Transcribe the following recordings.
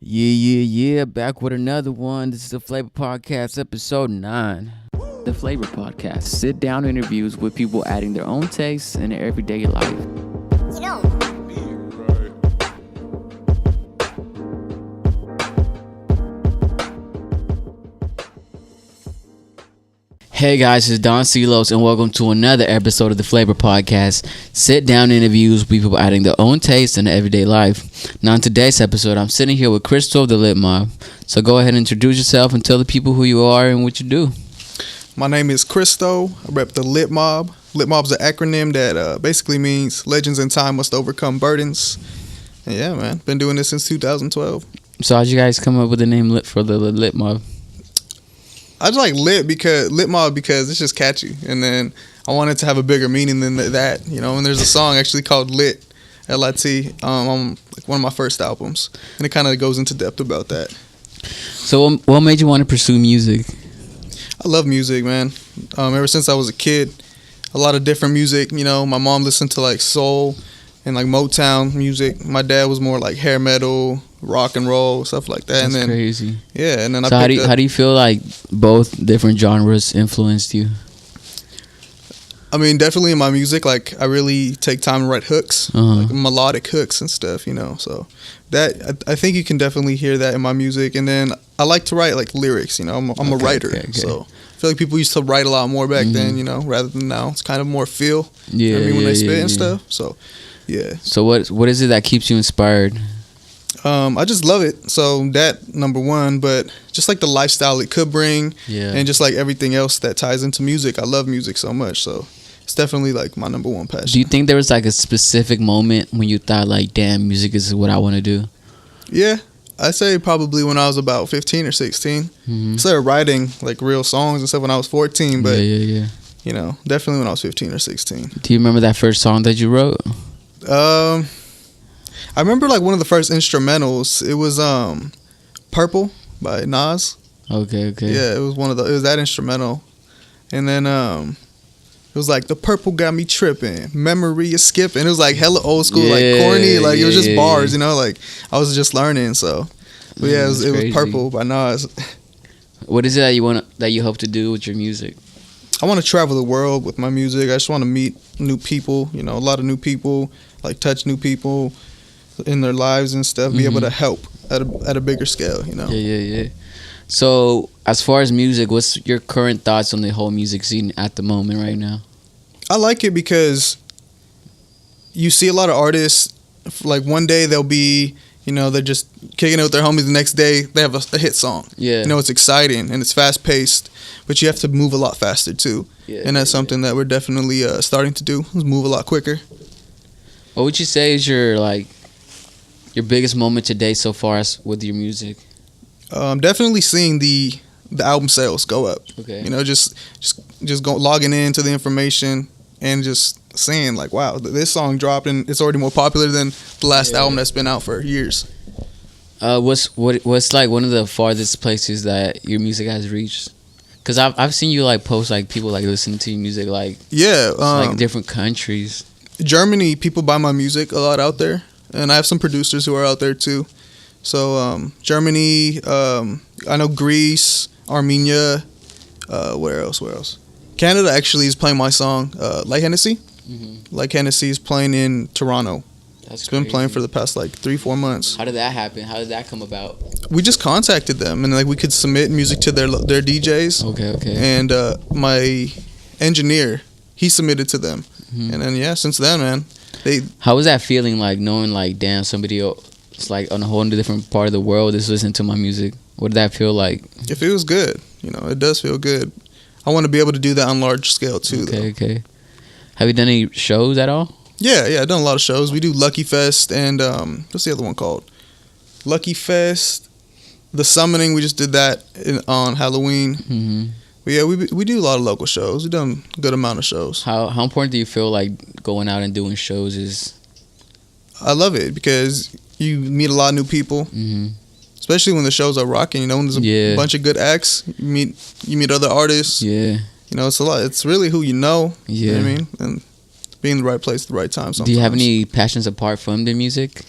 Yeah. Back with another one. This is the Flavor Podcast, episode 9. The Flavor Podcast. Sit down interviews with people adding their own tastes in their everyday life. You know. Hey guys, it's Don Celos, and welcome to another episode of the Flavor Podcast. Sit down interviews with people adding their own taste in their everyday life. Now, in today's episode, I'm sitting here with Christo of the litmob. So go ahead and introduce yourself and tell the people who you are and what you do. My name is Christo. I rep the litmob. Litmob's an acronym that basically means legends in time must overcome burdens. And yeah, man, been doing this since 2012. So how'd you guys come up with the name for the litmob? I just like litmob because it's just catchy, and then I wanted to have a bigger meaning than that, you know. And there's a song actually called Lit, L-I-T, on like one of my first albums, and it kind of goes into depth about that. So what made you want to pursue music? I love music, man. Ever since I was a kid, a lot of different music. You know, my mom listened to like soul and like Motown music. My dad was more like hair metal, rock and roll, stuff like that. That's and then crazy. Yeah, and then so how do you feel like both different genres influenced you? I mean, definitely in my music, like I really take time to write hooks, like melodic hooks and stuff, you know. So that I think you can definitely hear that in my music. And then I like to write like lyrics, you know. I'm a writer, so I feel like people used to write a lot more back then, you know, rather than now. It's kind of more feel. Yeah, when they spit and stuff. So yeah. So what is it that keeps you inspired? I just love it. So that number one, but just like the lifestyle it could bring, and just like everything else that ties into music. I love music so much, so it's definitely like my number one passion. Do you think there was like a specific moment when you thought like, damn, music is what I want to do? Yeah, I say probably when I was about 15 or 16. I started writing like real songs and stuff when I was 14, but you know, definitely when I was 15 or 16. Do you remember that first song that you wrote? I remember like one of the first instrumentals. It was Purple by Nas. Okay. Yeah, it was that instrumental. And then it was like the purple got me tripping, memory is skipping. It was like hella old school, like corny, like it was just bars, you know, like I was just learning. So but yeah, it was Purple by Nas. What is it that you hope to do with your music? I want to travel the world with my music. I just want to meet new people, you know, a lot of new people, like touch new people in their lives and stuff, be able to help at a bigger scale, you know. Yeah. So as far as music, what's your current thoughts on the whole music scene at the moment right now? I like it because you see a lot of artists, like one day they'll be, you know, they're just kicking it with their homies, the next day they have a hit song. Yeah. You know, it's exciting and it's fast paced, but you have to move a lot faster too. Yeah, and that's something that we're definitely starting to do, is move a lot quicker. What would you say is your biggest moment today so far as with your music? Definitely seeing the album sales go up. Okay. You know, just logging into the information and just seeing like, wow, this song dropped and it's already more popular than the last album that's been out for years. What's like one of the farthest places that your music has reached? Because I've seen you like post like people like listening to your music like like different countries. Germany, people buy my music a lot out there, and I have some producers who are out there too. So Germany, I know Greece, Armenia, where else? Canada actually is playing my song, Like Hennessy. Like Hennessy is playing in Toronto. It's been playing for the past like 3-4 months. How did that happen? How did that come about? We just contacted them, and like we could submit music to their DJs. Okay. And my engineer, he submitted to them, and then since then, man, How was that feeling, like knowing like, damn, somebody else like on a whole different part of the world is listening to my music? What did that feel like? It feels good. You know, it does feel good. I want to be able to do that on large scale too. Okay. Have you done any shows at all? Yeah, I've done a lot of shows. We do Lucky Fest and what's the other one called? Lucky Fest, The Summoning. We just did that on Halloween. But yeah, we do a lot of local shows. We've done a good amount of shows. How important do you feel like going out and doing shows is? I love it because you meet a lot of new people, especially when the shows are rocking. You know, when there's a bunch of good acts, you meet other artists. Yeah, you know, it's a lot. It's really who you know. Yeah, you know what I mean, and being in the right place at the right time. Sometimes. Do you have any passions apart from the music?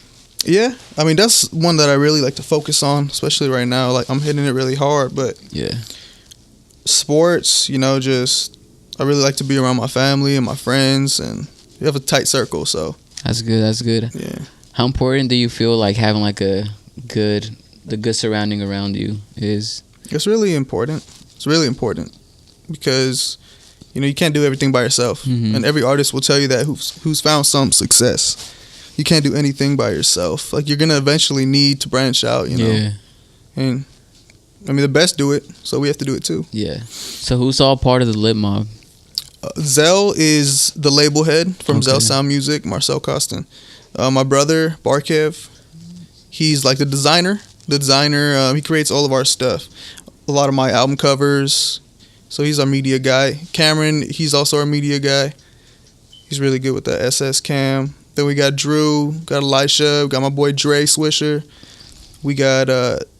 Yeah, I mean that's one that I really like to focus on, especially right now. Like I'm hitting it really hard, but Yeah. sports, just I really like to be around my family and my friends, and we have a tight circle. So That's good. That's good. yeah, How important do you feel like having like the good surrounding around you is? it's really important. It's really important because you can't do everything by yourself, and every artist will tell you that who's found some success. You can't do anything by yourself. Like you're gonna eventually need to branch out. Yeah. And I mean the best do it, so we have to do it too. Yeah. So who's all part of the litmob? Zell is the label head from Okay. Zell Sound Music, Marcel Costin. My brother, Barkev, he's like the designer. He creates all of our stuff. A lot of my album covers. So he's our media guy. Cameron, he's also our media guy. He's really good with the SS Cam. Then we got Drew, got Elisha, we got my boy Dre Swisher. We got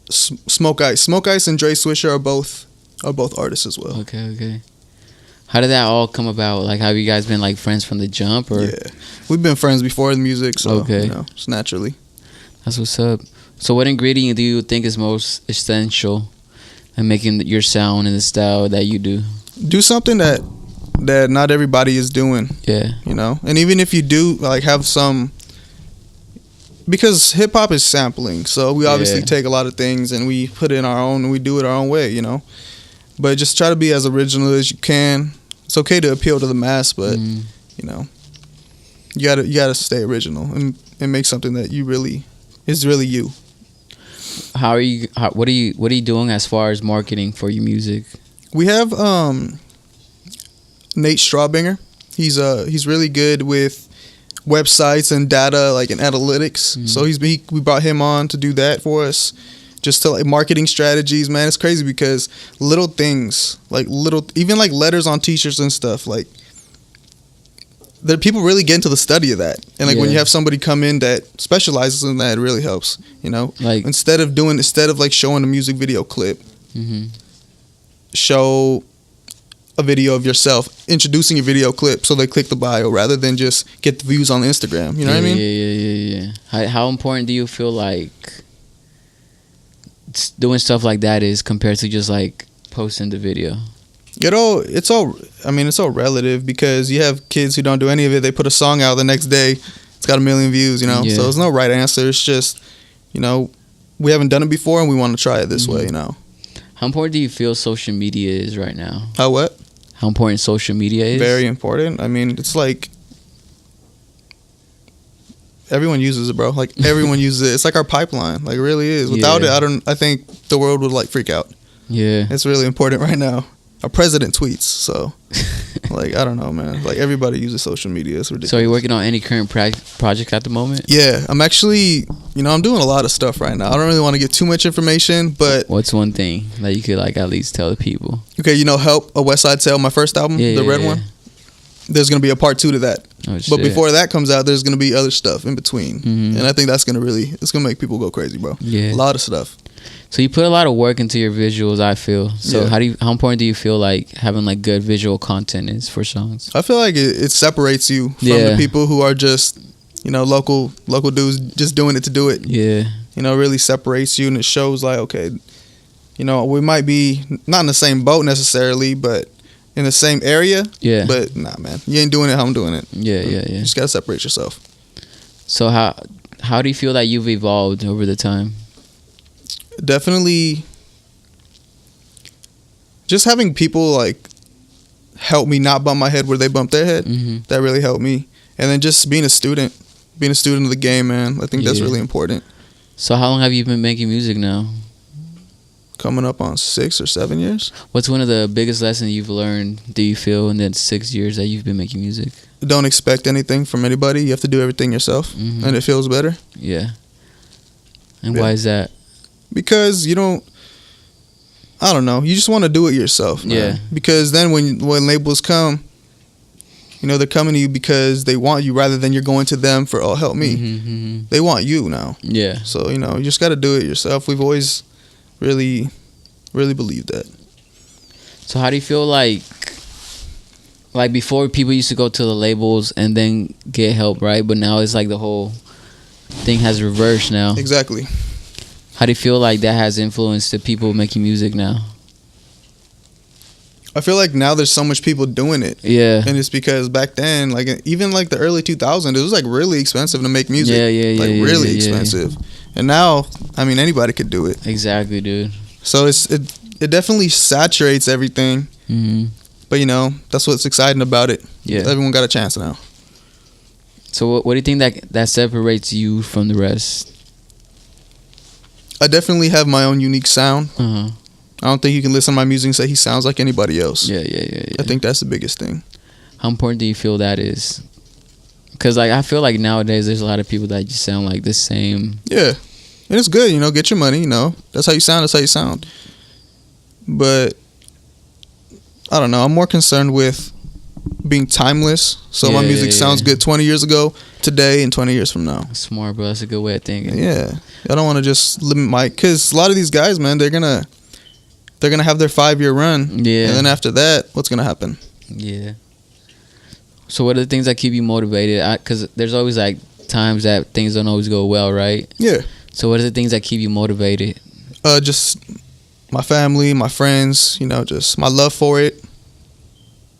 Smoke Ice. Smoke Ice and Dre Swisher are both artists as well. Okay. How did that all come about? Like, have you guys been like friends from the jump, or? Yeah, we've been friends before in music, so Okay. it's naturally. That's what's up. So, what ingredient do you think is most essential in making your sound and the style that you do? Do something that not everybody is doing, Yeah. and even if you do like have some, because hip hop is sampling, so we obviously Yeah. take a lot of things and we put it in our own and we do it our own way, but just try to be as original as you can. It's okay to appeal to the mass, but you gotta stay original and make something that is really you. What are you doing as far as marketing for your music? We have Nate Strawbinger. He's really good with websites and data, like in analytics. So we brought him on to do that for us, just to like marketing strategies. Man, it's crazy because little things, even like letters on t-shirts and stuff, like there people really get into the study of that. And like when you have somebody come in that specializes in that, it really helps. Like instead of like showing a music video clip, show a video of yourself introducing your video clip, so they click the bio rather than just get the views on Instagram. You know what I mean? Yeah. How important do you feel like doing stuff like that is compared to just like posting the video? It's all relative, because you have kids who don't do any of it. They put a song out the next day, it's got 1 million views. So there's no right answer. It's just we haven't done it before and we want to try it this way. How important do you feel social media is right now? How important social media is? Very important. I mean, it's like everyone uses it, bro. Like everyone uses it. It's like our pipeline. Like it really is. Without it, I think the world would like freak out. Yeah. It's really important right now. Our president tweets, so like I don't know, man. Like everybody uses social media. It's ridiculous. So are you working on any current project at the moment? Yeah, I'm actually, I'm doing a lot of stuff right now. I don't really want to get too much information, but What's one thing that you could like at least tell the people? okay, Help, A West Side Tale, my first album, the red one. There's gonna be a part 2 to that. Oh, shit. But before that comes out, there's gonna be other stuff in between, and I think that's it's gonna make people go crazy, bro. Yeah. A lot of stuff. So you put a lot of work into your visuals, I feel. So how important do you feel like having like good visual content is for songs? I feel like it separates you from the people who are just, local dudes just doing it to do it. Yeah. It really separates you, and it shows like, okay, we might be not in the same boat necessarily, but in the same area. Yeah. But nah, man, you ain't doing it how I'm doing it. Yeah. You just gotta separate yourself. So how do you feel that you've evolved over the time? Definitely just having people like help me not bump my head where they bump their head. That really helped me. And then just being a student of the game, man. I think that's really important. So how long have you been making music now? Coming up on 6 or 7 years. What's one of the biggest lessons you've learned, do you feel, in the 6 years that you've been making music? Don't expect anything from anybody. You have to do everything yourself, and it feels better. Yeah. And why is that? Because you just want to do it yourself, man. Yeah. Because then when labels come, they're coming to you because they want you rather than you're going to them for, oh, help me. They want you now. Yeah. So, you just got to do it yourself. We've always really, really believed that. So how do you feel like before people used to go to the labels and then get help, right? But now it's like the whole thing has reversed now. Exactly. How do you feel like that has influenced the people making music now? I feel like now there's so much people doing it. Yeah. And it's because back then, like even like the early 2000s, it was like really expensive to make music. Like really expensive. And now, I mean, anybody could do it. Exactly, dude. So it definitely saturates everything. Mm-hmm. But you know, that's what's exciting about it. Yeah. Everyone got a chance now. So what do you think that separates you from the rest? I definitely have my own unique sound. Uh-huh. I don't think you can listen to my music and say he sounds like anybody else. Yeah. I think that's the biggest thing. How important do you feel that is? Because like I feel like nowadays there's a lot of people that just sound like the same. Yeah, and it's good. You know, get your money. You know, that's how you sound. That's how you sound. But I don't know. I'm more concerned with being timeless. So my music sounds good 20 years ago, today, and 20 years from now. Smart, bro. That's a good way of thinking. Yeah, I don't want to just limit my. Because a lot of these guys, man, they're gonna have their 5-year run. Yeah. And then after that, what's gonna happen? Yeah. So what are the things that keep you motivated? Because there's always like times that things don't always go well, right? Yeah. So what are the things that keep you motivated? Just my family, my friends. You know, just my love for it.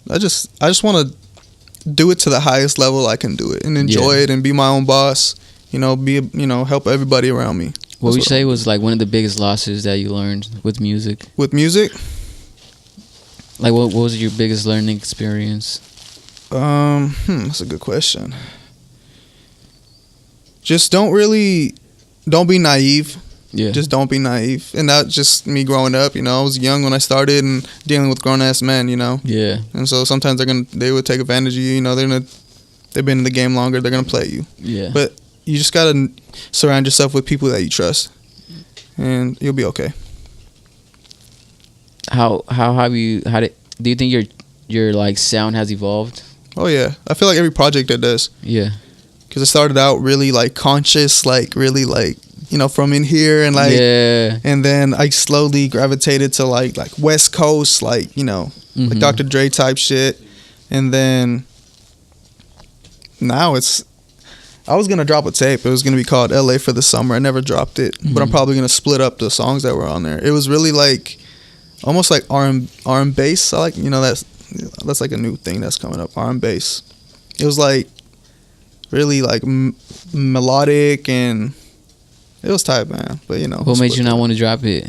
I just want to do it to the highest level I can do it and enjoy it and be my own boss. You know, help everybody around me. What would you say was like one of the biggest losses that you learned with music? With music? Like what was your biggest learning experience? That's a good question. Just don't be naive. Yeah. Just don't be naive. And that's just me growing up, you know. I was young when I started and dealing with grown ass men, you know. Yeah. And so sometimes they would take advantage of you, you know, they've been in the game longer, they're gonna play you. Yeah. But you just gotta surround yourself with people that you trust. And you'll be okay. Do you think your like sound has evolved? Oh yeah. I feel like every project that does. Yeah. Because it started out really like conscious, like really like, you know, from in here and like, and then I slowly gravitated to like West Coast, like, you know, like Dr. Dre type shit. And then now I was going to drop a tape. It was going to be called LA for the Summer. I never dropped it, but I'm probably going to split up the songs that were on there. It was really like, almost like R&B bass. I like, you know, that's like a new thing that's coming up, R&B bass. It was like really like melodic and it was tight, man. But you know, what made you not want to drop it?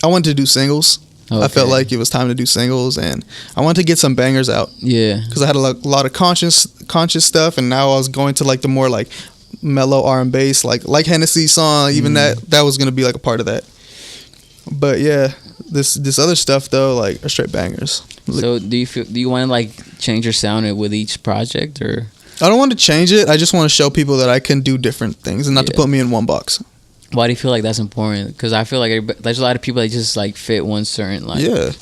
I wanted to do singles. Okay. I felt like it was time to do singles, and I wanted to get some bangers out. Yeah, because I had a lot of conscious stuff, and now I was going to like the more like mellow R&B bass, like Hennessy's song. Even that was gonna be like a part of that. But yeah, this other stuff though, like are straight bangers. So do you want to like change your sound with each project, or? I don't want to change it. I just want to show people that I can do different things and not to put me in one box. Why do you feel like that's important? Because I feel like there's a lot of people that just like fit one certain like. Yeah,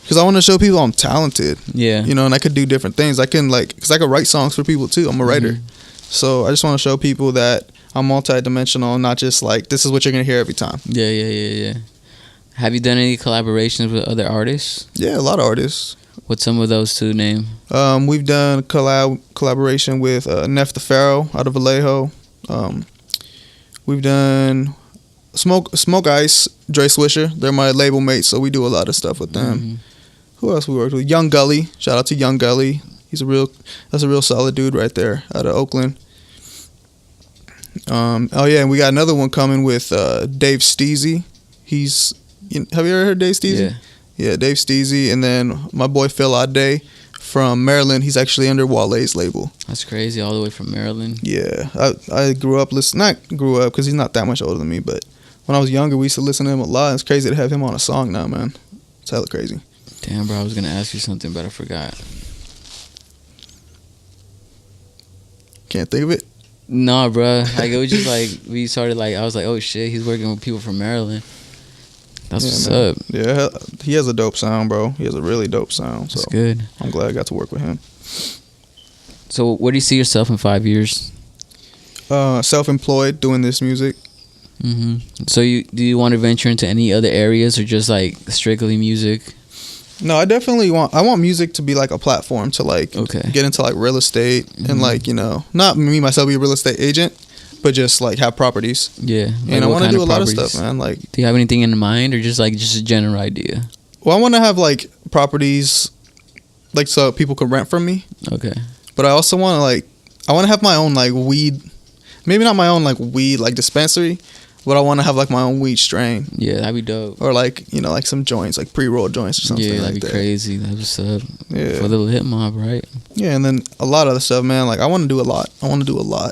because I want to show people I'm talented. Yeah, you know, and I could do different things. I can because I could write songs for people too. I'm a writer, so I just want to show people that I'm multi-dimensional, not just like this is what you're gonna hear every time. Yeah. Have you done any collaborations with other artists? Yeah, a lot of artists. What's some of those to name? We've done collaboration with Neff the Pharaoh out of Vallejo. We've done Smoke Ice, Dre Swisher. They're my label mates, so we do a lot of stuff with them. Who else we worked with? Young Gully. Shout out to Young Gully. That's a real solid dude right there out of Oakland. Oh yeah, and we got another one coming with Dave Steezy. Have you ever heard Dave Steezy? Yeah, Dave Steezy, and then my boy Phil Ade from Maryland. He's actually under Wale's label. That's crazy, all the way from Maryland. Yeah, I grew up not grew up because he's not that much older than me, but when I was younger, we used to listen to him a lot. It's crazy to have him on a song now, man. It's hella crazy. Damn, bro, I was gonna ask you something, but I forgot. Can't think of it. No, bro. Like it was just like we started like I was like, oh shit, he's working with people from Maryland. That's what's up. Yeah, he has a dope sound, bro. He has a really dope sound. That's good. I'm glad I got to work with him. So where do you see yourself in 5 years? Self-employed, doing this music. So do you want to venture into any other areas or just like strictly music? No, I want music to be like a platform to like get into like real estate and like, you know, not me myself be a real estate agent, but just like have properties. Yeah. And I want to do a lot of stuff, man. Like, do you have anything in mind, or just a general idea? Well, I want to have like properties, like so people can rent from me. Okay. But I also want to have my own like weed, maybe not my own like weed like dispensary, but I want to have like my own weed strain. Yeah, that'd be dope. Or like like some joints, like pre-rolled joints or something. Yeah, that'd like be that. crazy. That's what's up. Yeah. For the litmob, right? Yeah, and then a lot of other stuff, man. Like I want to do a lot.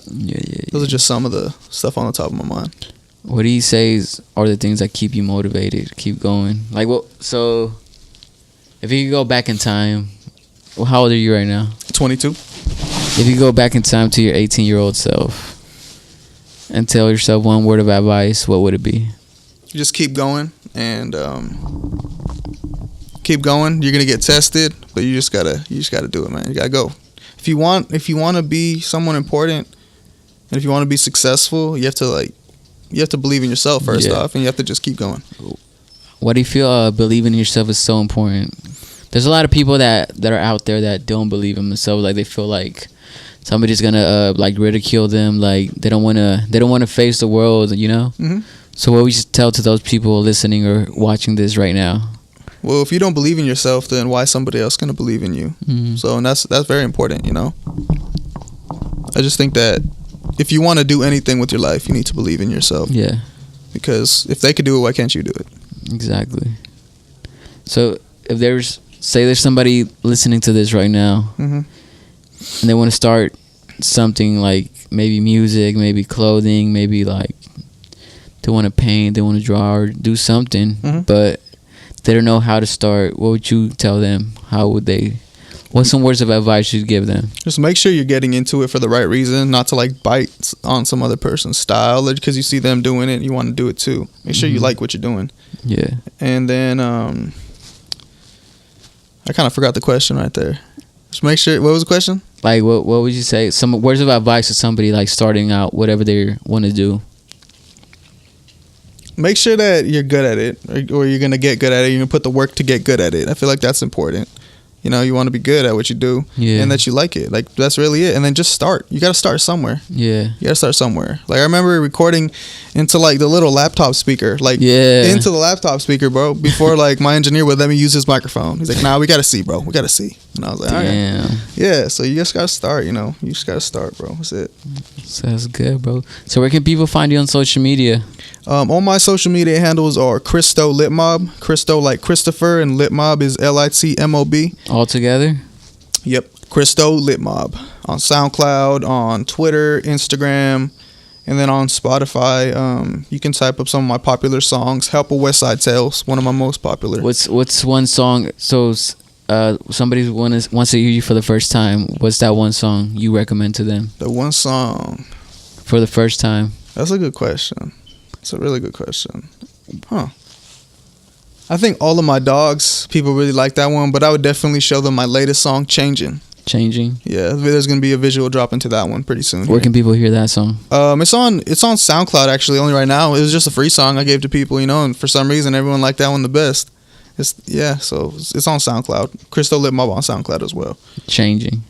Yeah. Those are just some of the stuff on the top of my mind. What do you say are the things that keep you motivated to keep going? Like, what? So, if you could go back in time, well, how old are you right now? 22. If you go back in time to your 18-year-old self and tell yourself one word of advice, what would it be? Just keep going and keep going. You're gonna get tested, but you just gotta do it, man. You gotta go. If you want to be someone important, and if you want to be successful, you have to believe in yourself first off, and you have to just keep going. What do you feel believing in yourself is so important? There's a lot of people that are out there that don't believe in themselves. Like, they feel like somebody's gonna like ridicule them. Like, they don't wanna face the world. Mm-hmm. So what would you tell to those people listening or watching this right now? Well, if you don't believe in yourself, then why is somebody else gonna believe in you? Mm-hmm. So, and that's very important. I just think that if you want to do anything with your life, you need to believe in yourself. Yeah. Because if they could do it, why can't you do it? Exactly. So if there's somebody listening to this right now, mm-hmm. and they want to start something, like maybe music, maybe clothing, maybe like they want to paint, they want to draw or do something, mm-hmm. but they don't know how to start, what would you tell them? What's some words of advice you'd give them? Just make sure you're getting into it for the right reason, not to like bite on some other person's style because you see them doing it and you want to do it too. Make sure you like what you're doing. Yeah. And then I kind of forgot the question right there. Just make sure. What was the question? Like, what would you say? Some words of advice to somebody like starting out, whatever they want to do. Make sure that you're good at it, or you're gonna get good at it. You're gonna put the work to get good at it. I feel like that's important. You want to be good at what you do, and that you like it. Like, that's really it. And then just start. You got to start somewhere. Yeah. You got to start somewhere. Like, I remember recording into like the little laptop speaker, like into the laptop speaker, bro. Before like my engineer would let me use his microphone. He's like, "Nah, we got to see, bro. We got to see." And I was like, "Damn." All right. Yeah. So you just got to start. You just got to start, bro. That's it. Sounds good, bro. So where can people find you on social media? All my social media handles are Christo litmob. Christo like Christopher, and litmob is LITMOB. All together? Yep. Christo litmob on SoundCloud, on Twitter, Instagram, and then on Spotify. You can type up some of my popular songs. Help a West Side Tales, one of my most popular. What's one song? So somebody wants to hear you for the first time. What's that one song you recommend to them? The one song for the first time. That's a good question. It's a really good question. Huh. I think All of My Dogs, people really like that one, but I would definitely show them my latest song, Changing. Yeah, there's going to be a visual drop into that one pretty soon. Where can people hear that song? It's on SoundCloud, actually, only right now. It was just a free song I gave to people, and for some reason everyone liked that one the best. So it's on SoundCloud. Christo litmob on SoundCloud as well. Changing.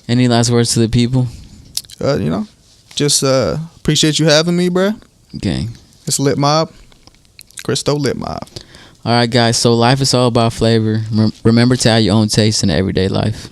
Any last words to the people? Just appreciate you having me, bruh. Gang. It's litmob. Christo litmob. All right, guys. So life is all about flavor. Remember to add your own taste in everyday life.